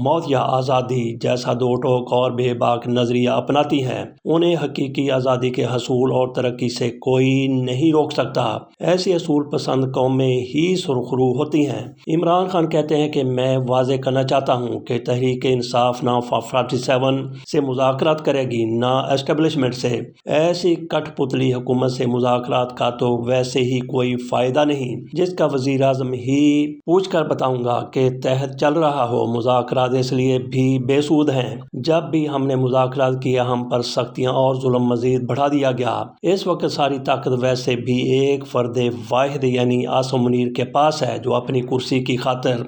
موت یا آزادی جیسا دو ٹوک اور بے باک نظریہ اپناتی ہیں، انہیں حقیقی آزادی کے حصول اور ترقی سے کوئی نہیں روک سکتا۔ ایسی اصول پسند قومیں ہی سرخرو ہوتی ہیں۔ عمران خان کہتے ہیں کہ میں واضح کرنا چاہتا ہوں کہ تحریک انصاف نہ 47 سے مذاکرات کرے گی نہ اسٹیبلشمنٹ سے۔ ایسی کٹ پتلی حکومت سے مذاکرات کا تو ویسے ہی کوئی فائدہ نہیں، جس کا وزیر اعظم ہی پوچھ کر بتاؤں گا کہ تحت چل رہا ہو۔ مذاکرات اس لیے بھی بے سود ہیں، جب بھی ہم نے مذاکرات کیا ہم پر سختیاں اور ظلم مزید بڑھا دیا گیا۔ اس وقت ساری طاقت ویسے بھی ایک فرد واحد یعنی عاصم منیر کے پاس ہے، جو اپنی کرسی کی خاطر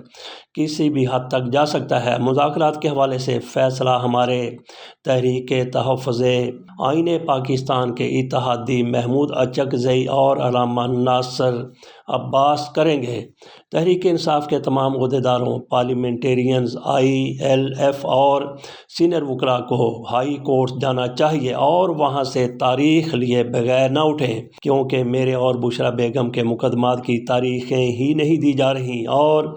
کسی بھی حد تک جا سکتا ہے۔ مذاکرات کے حوالے سے فیصلہ ہمارے تحریک تحفظ آئین پاکستان کے اتحادی محمود اچکزئی اور علامہ ناصر عباس کریں گے۔ تحریک انصاف کے تمام عہدیداروں، پارلیمنٹیرینز، ILF اور سینئر وکلاء کو ہائی کورٹ جانا چاہیے اور وہاں سے تاریخ لیے بغیر نہ اٹھیں، کیونکہ میرے اور بشرا بیگم کے مقدمات کی تاریخیں ہی نہیں دی جا رہی اور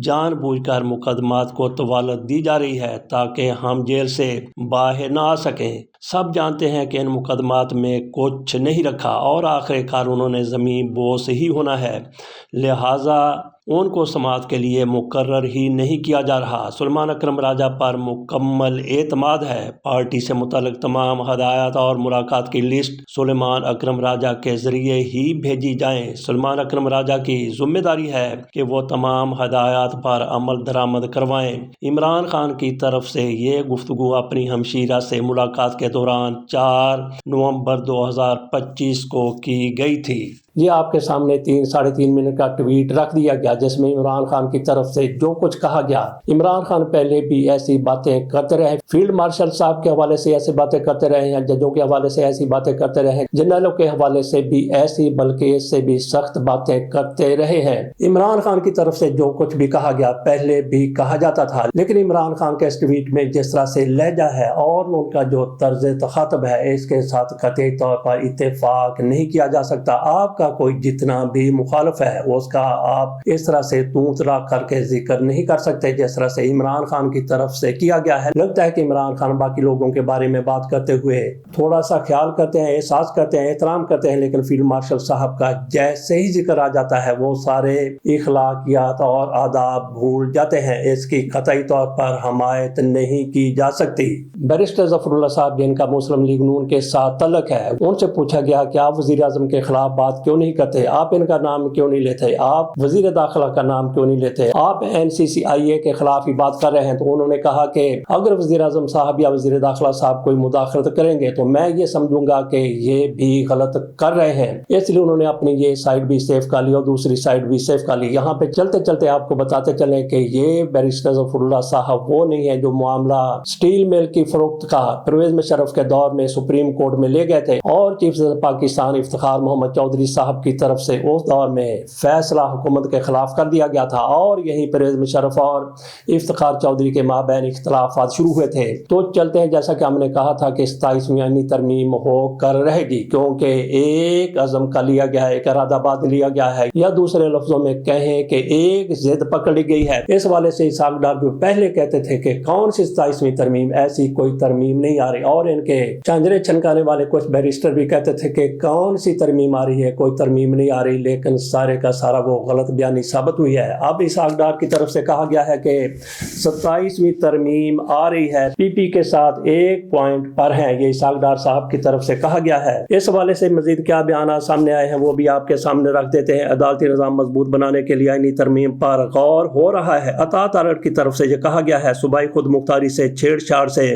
جان بوجھ کر مقدمات کو طوالت دی جا رہی ہے تاکہ ہم جیل سے باہر نہ آ سکیں۔ سب جانتے ہیں کہ ان مقدمات میں کچھ نہیں رکھا اور آخر کار انہوں نے زمین بوس ہی ہونا ہے، لہٰذا ان کو سماعت کے لیے مقرر ہی نہیں کیا جا رہا۔ سلیمان اکرم راجہ پر مکمل اعتماد ہے۔ پارٹی سے متعلق تمام ہدایات اور ملاقات کی لسٹ سلیمان اکرم راجہ کے ذریعے ہی بھیجی جائیں۔ سلیمان اکرم راجہ کی ذمہ داری ہے کہ وہ تمام ہدایات پر عمل درآمد کروائیں۔ عمران خان کی طرف سے یہ گفتگو اپنی ہمشیرہ سے ملاقات کے دوران 4 نومبر 2025 کو کی گئی تھی۔ یہ آپ کے سامنے 3.5 منٹ کا ٹویٹ رکھ دیا گیا جس میں عمران خان کی طرف سے جو کچھ کہا گیا۔ عمران خان پہلے بھی ایسی باتیں کرتے رہے، فیلڈ مارشل صاحب کے حوالے سے ایسی باتیں کرتے رہے ہیں، ججوں کے حوالے سے ایسی باتیں کرتے رہے ہیں، جنرلوں کے حوالے سے بھی ایسی بلکہ اس سے بھی سخت باتیں کرتے رہے ہیں۔ عمران خان کی طرف سے جو کچھ بھی کہا گیا پہلے بھی کہا جاتا تھا، لیکن عمران خان کے اس ٹویٹ میں جس طرح سے لہجہ ہے اور ان کا جو طرز تخاطب ہے، اس کے ساتھ قطعی طور پر اتفاق نہیں کیا جا سکتا۔ آپ کا کوئی جتنا بھی مخالف ہے اس کا آپ اس طرح سے تونترا کر کے ذکر نہیں کر سکتے جس طرح سے عمران خان کی طرف سے کیا گیا ہے۔ لگتا ہے کہ عمران خان باقی لوگوں کے بارے میں بات کرتے ہوئے تھوڑا سا خیال کرتے ہیں، احساس کرتے ہیں، احترام کرتے ہیں، لیکن فیلڈ مارشل صاحب کا جیسے ہی ذکر آ جاتا ہے وہ سارے اخلاقیات اور آداب بھول جاتے ہیں۔ اس کی قطعی طور پر حمایت نہیں کی جا سکتی۔ بیرسٹر ظفر اللہ صاحب جن کا مسلم لیگ نون کے ساتھ تعلق ہے، ان سے پوچھا گیا کہ آپ وزیر اعظم کے خلاف بات کیوں نہیں کرتے، آپ ان کا نام کیوں نہیں لیتے، آپ وزیر داخلہ کا نام کیوں نہیں لیتے، آپ NCCIA کے خلاف ہی بات کر رہے ہیں۔ تو انہوں نے کہا کہ اگر وزیر اعظم صاحب یا وزیر داخلہ صاحب کوئی مداخلت کریں گے تو میں یہ سمجھوں گا کہ یہ بھی غلط کر رہے ہیں، اس لیے انہوں نے اپنی یہ سائڈ بھی سیف کر لی اور دوسری سائڈ بھی سیف کر لی۔ یہاں پہ چلتے چلتے آپ کو بتاتے چلیں کہ یہ بیرسٹر ظفر اللہ صاحب وہ نہیں ہے جو معاملہ سٹیل مل کی فروخت کا پرویز مشرف کے دور میں سپریم کورٹ میں لے گئے تھے اور چیف جسٹس پاکستان افتخار محمد چودھری صاحب کی طرف سے اس دور میں فیصلہ حکومت کے خلاف کر دیا گیا تھا اور یہیں پرویز مشرف اور افتخار چودھری کے مابین اختلافات شروع ہوئے تھے۔ تو چلتے ہیں، جیسا کہ ہم نے کہا تھا کہ 27ویں آئینی ترمیم ہو کر رہے گی، کیونکہ ایک عزم کا لیا گیا ہے، ایک ارادہ باد لیا گیا ہے، یا دوسرے لفظوں میں کہیں کہ ایک ضد پکڑ لی گئی ہے۔ اس والے سے اسحاق ڈار جو پہلے کہتے تھے کہ کون سی 27ویں ترمیم، ایسی کوئی ترمیم نہیں آ رہی، اور ان کے چانجرے چھنکانے والے کچھ بیرسٹر بھی کہتے تھے کہ کون سی ترمیم آ رہی ہے، کوئی ترمیم نہیں آ رہی، لیکن سارے کا سارا وہ غلط بیانی ثابت ہوئی ہے۔ اب اسحاق ڈار کی طرف سے کہا گیا ہے کہ 27ویں ترمیم آ رہی ہے، PP کے ساتھ 1 پوائنٹ پر ہے، یہ اسحاق ڈار صاحب کی طرف سے کہا گیا ہے۔ اس حوالے سے مزید کیا بیانات سامنے آئے ہیں وہ بھی آپ کے سامنے رکھ دیتے ہیں۔ عدالتی نظام مضبوط بنانے کے لیے آئینی ترمیم پر غور ہو رہا ہے۔ اطاعت آرڈر کی طرف سے یہ کہا گیا ہے صوبائی خود مختاری سے چھیڑ چھاڑ سے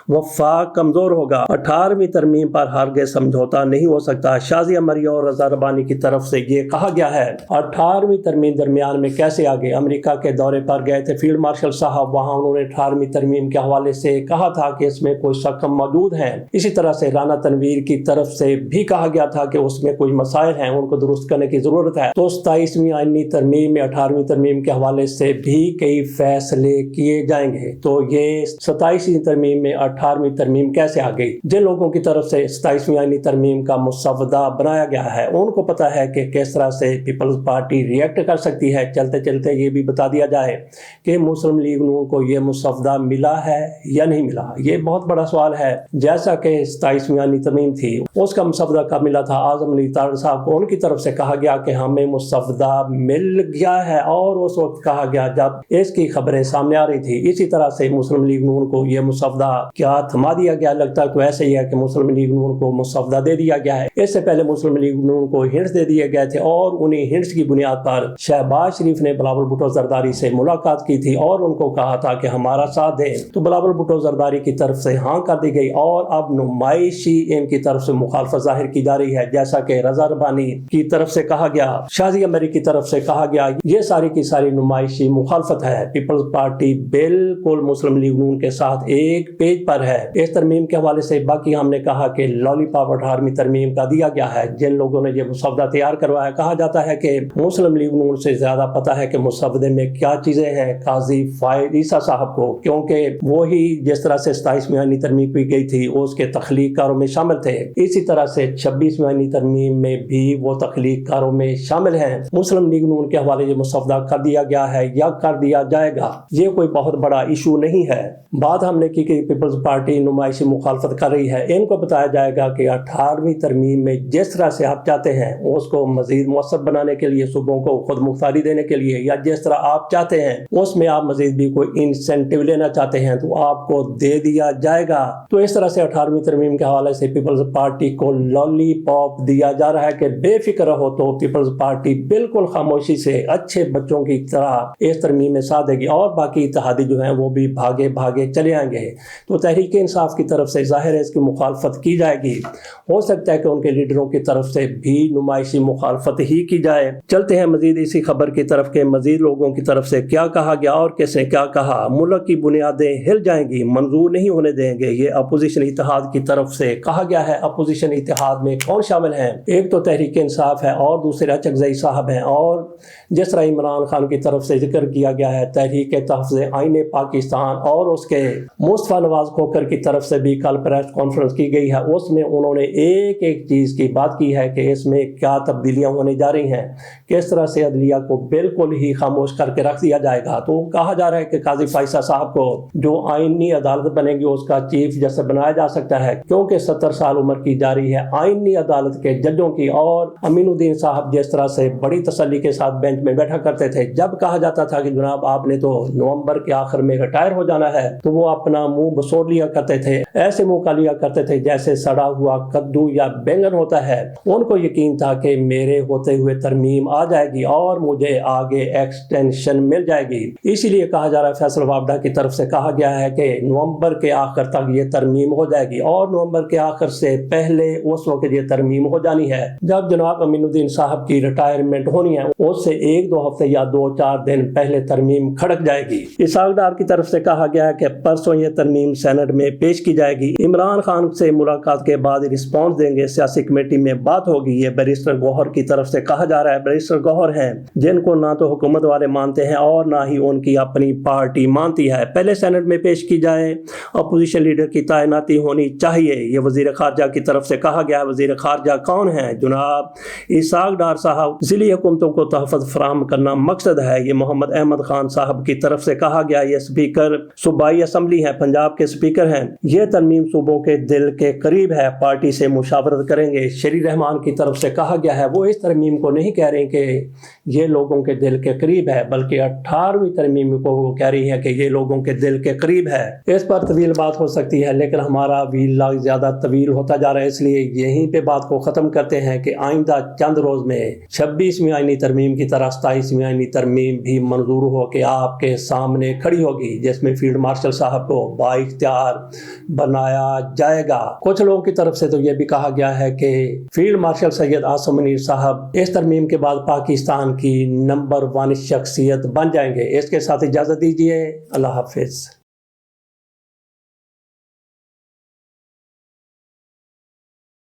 وفاق کمزور ہوگا، 18ویں ترمیم پر ہرگز سمجھوتا نہیں ہو سکتا۔ شازیہ مریم اور رضا ربانی کی طرف سے یہ کہا گیا ہے 18ویں ترمیم درمیان میں کیسے آگے؟ امریکہ کے دورے پر گئے تھے فیلڈ مارشل صاحب، وہاں انہوں نے 18ویں ترمیم کے حوالے سے کہا تھا کہ اس میں کوئی شکم موجود ہیں۔ اسی طرح سے رانا تنویر کی طرف سے بھی کہا گیا تھا کہ اس میں کچھ مسائل ہیں، ان کو درست کرنے کی ضرورت ہے۔ تو 27ویں آئینی ترمیم میں 18ویں ترمیم کے حوالے سے بھی کئی فیصلے کیے جائیں گے۔ تو یہ 27ویں ترمیم میں 18ویں ترمیم کیسے آ گئی؟ جن لوگوں کی طرف سے 27ویں آئینی ترمیم کا مسودہ بنایا گیا ہے ان کو پتہ ہے کہ کس طرح سے پیپلز پارٹی ریئیکٹ کر سکتی ہے۔ چلتے چلتے یہ بھی بتا دیا جائے کہ مسلم لیگ نون کو یہ مسودہ ملا ہے یا نہیں ملا۔ یہ بہت بڑا سوال ہے۔ جیسا کہ 27ویں آئینی ترمیم تھی، اس کا مسودہ کب ملا تھا؟ اعظم علی تارڑ صاحب کو ان کی طرف سے کہا گیا کہ ہمیں مسودہ مل گیا ہے، اور اس وقت کہا گیا جب اس کی خبریں سامنے آ رہی تھی۔ اسی طرح سے مسلم لیگ نون کو یہ مسودہ کیا تھما دیا گیا؟ لگتا تو ایسے ہی ہے کہ مسلم لیگ نون کو مسودہ دے دیا گیا ہے۔ اس سے پہلے مسلم لیگ نون کو ہنٹس دے دیے گئے تھے، اور انہیں ہنٹس کی بنیاد پر شہباز شریف نے بلاول بھٹو زرداری سے ملاقات کی تھی اور ان کو کہا تھا کہ ہمارا ساتھ دیں، تو بلاول بھٹو زرداری کی طرف سے ہاں کر دی گئی، اور اب نمائشی ان کی طرف سے مخالفت ظاہر کی جا رہی ہے، جیسا کہ رضا ربانی کی طرف سے کہا گیا، شازیہ مری کی طرف سے کہا گیا۔ یہ ساری کی ساری نمائشی مخالفت ہے۔ پیپلز پارٹی بالکل مسلم لیگ نون کے ساتھ ایک پیج پر ہے۔ اس ترمیم کے حوالے سے باقی ہم نے کہا کہ لالی پاپ 18ویں ترمیم کا دیا گیا ہے۔ جن لوگوں نے یہ مسودہ تیار کروایا، کہا جاتا ہے کہ مسلم لیگ نون سے زیادہ پتہ ہے کہ مسودے میں کیا چیزیں ہیں قاضی فائد عیسیٰ صاحب کو، کیونکہ وہی جس طرح سے 27ویں آئینی ترمیم کی گئی تھی اس کے تخلیق کاروں میں شامل تھے، اسی طرح سے 26ویں آئینی ترمیم میں بھی وہ تخلیق کاروں میں شامل ہیں۔ مسلم لیگ نون کے حوالے یہ مسودہ کر دیا گیا ہے یا کر دیا جائے گا، یہ کوئی بہت بڑا ایشو نہیں ہے۔ بات ہم نے کی کہ پیپلز پارٹی نمائشی مخالفت کر رہی ہے۔ ان کو بتایا جائے گا کہ 18ویں ترمیم میں جس طرح سے آپ چاہتے ہیں اس کو مزید مؤثر بنانے کے لیے، صوبوں کو خود مختاری دینے کے لیے، یا جس طرح آپ چاہتے ہیں اس میں آپ مزید بھی کوئی انسینٹیو لینا چاہتے ہیں تو آپ کو دے دیا جائے گا۔ تو اس طرح سے 18ویں ترمیم کے حوالے سے پیپلز پارٹی کو لالی پاپ دیا جا رہا ہے کہ بے فکر رہو، تو پیپلز پارٹی بالکل خاموشی سے اچھے بچوں کی طرح اس ترمیم میں ساتھ دے گی، اور باقی اتحادی جو ہیں وہ بھی بھاگے بھاگے چلے آئیں گے۔ تو تحریک انصاف کی طرف سے ظاہر ہے اس کی مخالفت کی جائے گی، ہو سکتا ہے کہ ان کے لیڈروں کی طرف سے بھی نمائشی مخالفت ہی کی جائے۔ چلتے ہیں مزید اسی خبر کی طرف کہ مزید لوگوں کی طرف سے کیا کہا گیا اور کس نے کیا کہا۔ ملک کی بنیادیں ہل جائیں گی، منظور نہیں ہونے دیں گے، یہ اپوزیشن اتحاد کی طرف سے کہا گیا ہے۔ اپوزیشن اتحاد میں کون شامل ہیں؟ ایک تو تحریک انصاف ہے، اور دوسرے اچکزئی صاحب ہیں، اور جس طرح عمران خان کی طرف سے ذکر کیا گیا ہے تحریک تحفظ آئین پاکستان، اور اس کے مصطفیٰ نواز کھوکھر کی طرف سے بھی کل پریس کانفرنس کی گئی ہے۔ اس میں انہوں نے ایک ایک چیز کی بات کی ہے کہ اس میں کیا تبدیلیاں ہونے جا رہی ہیں، کس طرح سے عدلیہ کو بالکل ہی خاموش کر کے رکھ دیا جائے گا۔ تو کہا جا رہا ہے کہ قاضی فائصہ صاحب کو جو آئینی عدالت بنے گی اس کا چیف جسٹس بنایا جا سکتا ہے، کیونکہ 70 سال عمر کی جاری ہے آئینی عدالت کے ججوں کی، اور امین الدین صاحب جس طرح سے بڑی تسلی کے ساتھ بینچ میں بیٹھا کرتے تھے جب کہا جاتا تھا کہ جناب آپ نے تو نومبر کے آخر میں ریٹائر ہو جانا ہے، تو وہ اپنا منہ بسوڑ لیا کرتے تھے، ایسے منہ کا لیا کرتے تھے جیسے سڑا ہوا کدو یا بینگن ہوتا ہے۔ ان کو یقین تھا کہ میرے ہوتے ہوئے ترمیم آ جائے گی اور مجھے آگے ایکسٹینشن مل جائے گی، اسی لیے کہا جا رہا ہے فیصل وابڈا کی طرف سے کہا گیا ہے کہ نومبر کے آخر تک یہ ترمیم ہو جائے گی، اور نومبر کے آخر سے پہلے اس وقت یہ ترمیم ہو جانی ہے جب جناب امین الدین صاحب کی ریٹائرمنٹ ہونی ہے، اس سے 1-2 ہفتے یا 2-4 دن پہلے ترمیم کھڑک جائے گی۔ اسحاق ڈار کی طرف سے کہا گیا ہے کہ پرسوں یہ ترمیم سینٹ میں پیش کی جائے گی۔ عمران خان سے ملاقات کے بعد رسپانس دیں گے، سیاسی کمیٹی میں بات ہوگی۔ یہ بیرسٹر گوہر کی طرف سے کہا جا رہا ہے۔ بیرسٹر گوہر ہیں جن کو نہ تو حکومت والے مانتے ہیں اور نہ ہی ان کی اپنی پارٹی مانتی ہے، پہلے سینٹ میں پیش کی جائے، اپوزیشن لیڈر کی تعیناتی ہونی چاہیے۔ یہ وزیر خارجہ کی طرف سے کہا گیا ہے۔ وزیر خارجہ کون ہیں؟ جناب اسحاق ڈار صاحب۔ ضلعی حکومتوں کو تحفظ فراہم کرنا مقصد ہے، یہ محمد احمد خان صاحب کی طرف سے کہا گیا۔ یہ اسپیکر صوبائی اسمبلی ہیں، پنجاب کے اسپیکر ہیں۔ یہ ترمیم صوبوں کے دل کے قریب ہے، پارٹی سے مشاورت کریں گے۔ شری رحمان کی طرف سے کہا گیا ہے، وہ اس ترمیم کو نہیں کہہ رہے کہ یہ لوگوں کے دل کے قریب ہے، بلکہ 18ویں ترمیم کو وہ کہہ رہی ہے کہ یہ لوگوں کے دل کے قریب ہے۔ اس پر طویل بات ہو سکتی ہے، لیکن ہمارا ویلاگ زیادہ طویل ہوتا جا رہا ہے، اس لیے یہیں پہ بات کو ختم کرتے ہیں کہ آئندہ چند روز میں 26ویں آئینی ترمیم کی طرح 27ویں آئینی ترمیم بھی منظور ہو کے آپ کے سامنے کھڑی ہوگی، جس میں فیلڈ مارشل صاحب کو بااختیار بنایا جائے گا۔ کچھ لوگوں کی طرف سے تو یہ بھی کہا گیا ہے کہ فیلڈ مارشل سید عاصم منیر صاحب اس ترمیم کے بعد پاکستان کی نمبر 1 شخصیت بن جائیں گے۔ اس کے ساتھ اجازت دیجیے، اللہ حافظ۔